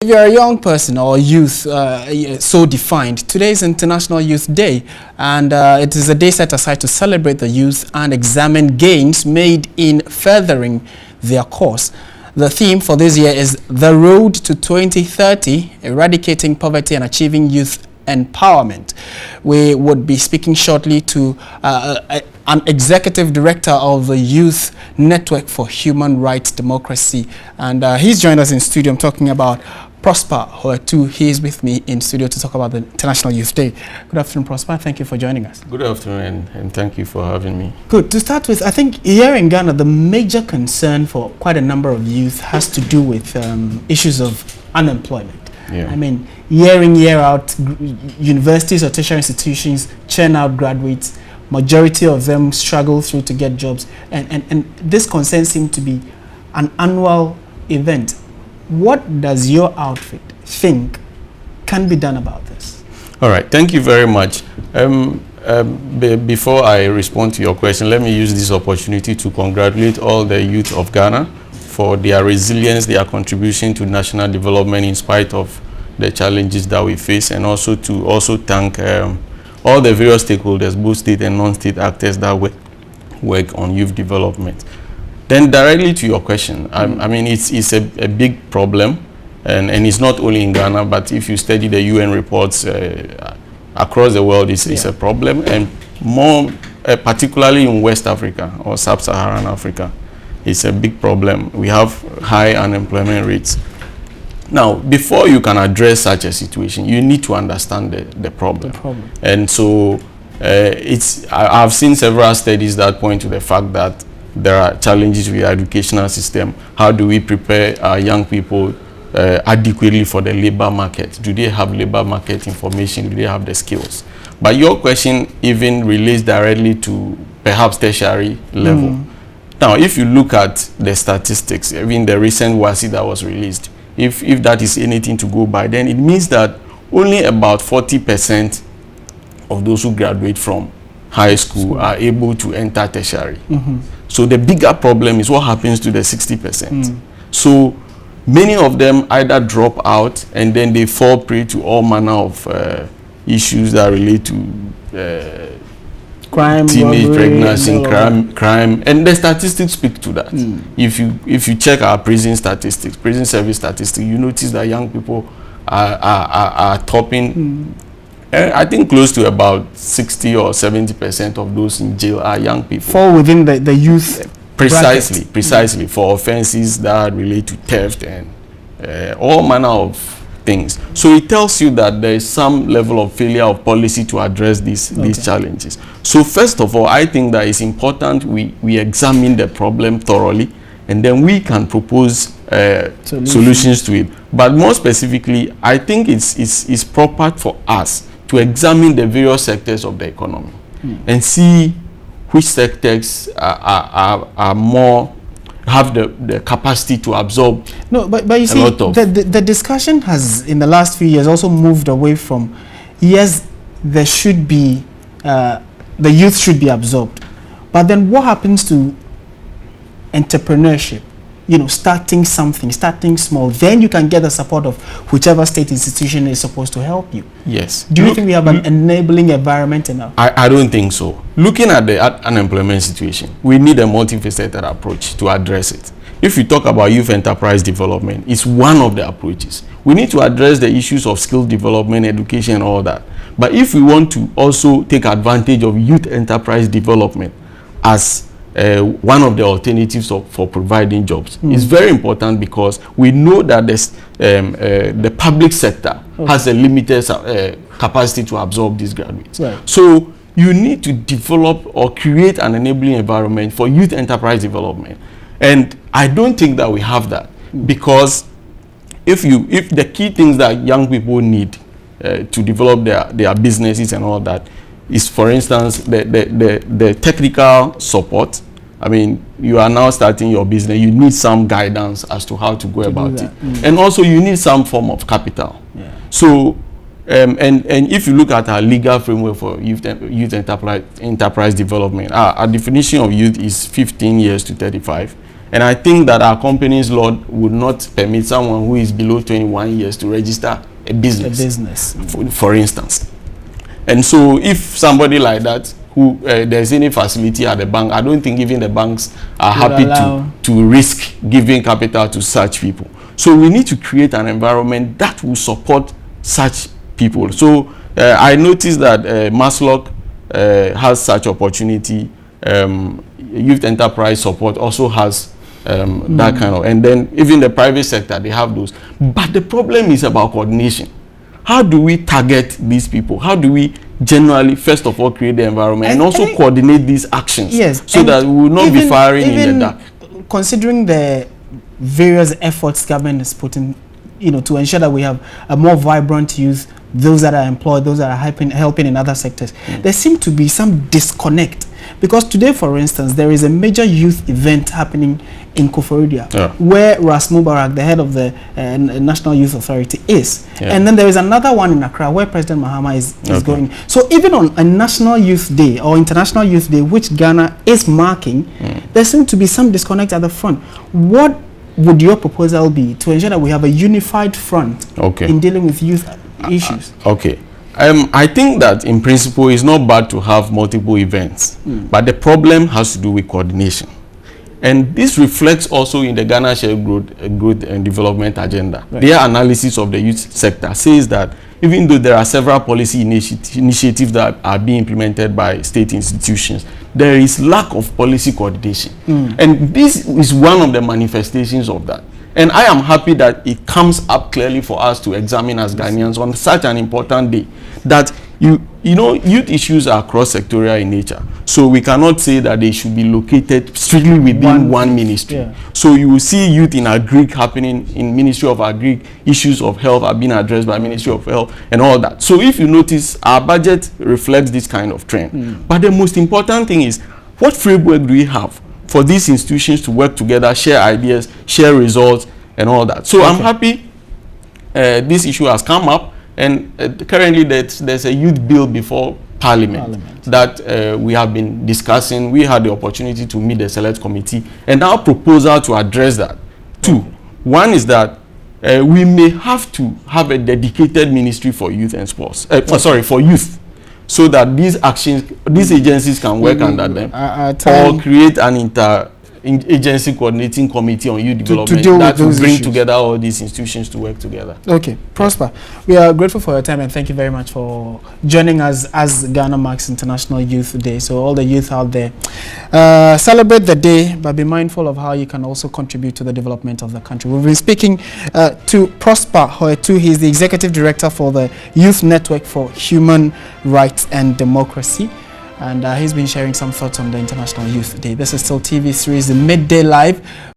If you're a young person or youth, so defined, today is International Youth Day, and it is a day set aside to celebrate the youth and examine gains made in furthering their cause. The theme for this year is The Road to 2030, Eradicating Poverty and Achieving Youth Empowerment. We would be speaking shortly to an executive director of the Youth Network for Human Rights Democracy, and he's joined us in studio. I'm talking about Prosper Hoatu. He is with me in studio to talk about the International Youth Day. Good afternoon, Prosper. Thank you for joining us. Good afternoon, and thank you for having me. Good. To start with, I think here in Ghana, the major concern for quite a number of youth has to do with issues of unemployment. Yeah. I mean, year in, year out, universities or tertiary institutions churn out graduates. Majority of them struggle through to get jobs. And this concern seems to be an annual event. What does your outfit think can be done about this? All right, thank you very much. Before I respond to your question, let me use this opportunity to congratulate all the youth of Ghana for their resilience, their contribution to national development in spite of the challenges that we face, and also to thank all the various stakeholders, both state and non-state actors that work on youth development. Then directly to your question, I mean, it's a big problem, and it's not only in Ghana, but if you study the UN reports across the world, it's a problem, and more particularly in West Africa or Sub-Saharan Africa, it's a big problem. We have high unemployment rates. Now, before you can address such a situation, you need to understand the problem. And so I've seen several studies that point to the fact that there are challenges with the educational system. How do we prepare our young people adequately for the labor market? Do they have labor market information? Do they have the skills? But your question even relates directly to perhaps tertiary level. Now, if you look at the statistics, even the recent WASI that was released, if that is anything to go by, then it means that only about 40% of those who graduate from high school are able to enter tertiary. So the bigger problem is what happens to the 60%. So many of them either drop out and then they fall prey to all manner of issues that relate to crime, teenage robbery, pregnancy, crime, and the statistics speak to that. If you check our prison statistics, prison service statistics, you notice that young people are topping. I think close to about 60 or 70% of those in jail are young people. Fall within the youth Precisely for offenses that relate to theft and all manner of things. So it tells you that there is some level of failure of policy to address these challenges. So first of all, I think that it's important we examine the problem thoroughly, and then we can propose solutions to it. But more specifically, I think it's proper for us to examine the various sectors of the economy and see which sectors are more have the capacity to absorb. No, but you see, the discussion has in the last few years also moved away from, yes, there should be the youth should be absorbed, but then what happens to entrepreneurship? You know, starting something, starting small, then you can get the support of whichever state institution is supposed to help you. Yes. Do you think we have an enabling environment enough? I don't think so. Looking at the unemployment situation, we need a multifaceted approach to address it. If you talk about youth enterprise development, it's one of the approaches. We need to address the issues of skill development, education, and all that. But if we want to also take advantage of youth enterprise development as one of the alternatives for providing jobs, is very important, because we know that the public sector has a limited capacity to absorb these graduates. So you need to develop or create an enabling environment for youth enterprise development. And I don't think that we have that, because if the key things that young people need to develop their businesses and all that is, for instance, the technical support. I mean, you are now starting your business, you need some guidance as to how to go about it. And also you need some form of capital. So, and if you look at our legal framework for youth enterprise development, our definition of youth is 15 years to 35. And I think that our company's law would not permit someone who is below 21 years to register a business. For instance. And so if somebody like that, who there's any facility at the bank, I don't think even the banks are happy to risk giving capital to such people. So we need to create an environment that will support such people. So I noticed that Maslock has such opportunity. Youth Enterprise Support also has that kind of, and then even the private sector, they have those. But the problem is about coordination. How do we target these people? How do we generally, first of all, create the environment and also coordinate these actions? Yes, so that we will not be firing in the dark. Considering the various efforts government is putting, to ensure that we have a more vibrant youth, those that are employed, those that are helping in other sectors, there seems to be some disconnect. Because today, for instance, there is a major youth event happening in Koforidua, where Ras Mubarak, the head of the National Youth Authority, is. And then there is another one in Accra where President Mahama is going. So even on a National Youth Day or International Youth Day, which Ghana is marking, there seems to be some disconnect at the front. What would your proposal be to ensure that we have a unified front in dealing with youth issues? I think that in principle it's not bad to have multiple events, but the problem has to do with coordination. And this reflects also in the Ghana Shared Growth and Development Agenda. Their analysis of the youth sector says that even though there are several policy initiatives that are being implemented by state institutions, there is lack of policy coordination. And this is one of the manifestations of that. And I am happy that it comes up clearly for us to examine as Ghanaians on such an important day, that youth issues are cross-sectorial in nature. So we cannot say that they should be located strictly within one ministry. So you will see youth in Agric happening in Ministry of Agric, issues of health are being addressed by Ministry of Health and all that. So if you notice, our budget reflects this kind of trend. But the most important thing is, what framework do we have for these institutions to work together, share ideas, share results, and all that? So I'm happy this issue has come up, and currently there's a youth bill before Parliament that we have been discussing. We had the opportunity to meet the Select Committee, and our proposal to address that. Two, one is that we may have to have a dedicated ministry for youth and sports. For youth. So that these agencies can work under them, or create an inter-agency coordinating committee on youth development that will bring together all these institutions to work together. Prosper, we are grateful for your time and thank you very much for joining us as Ghana marks International Youth Day. So all the youth out there, celebrate the day, but be mindful of how you can also contribute to the development of the country. We've been speaking to Prosper Hoetu. He's the Executive Director for the Youth Network for Human Rights and Democracy. And he's been sharing some thoughts on the International Youth Day. This is still TV series, the Midday Live.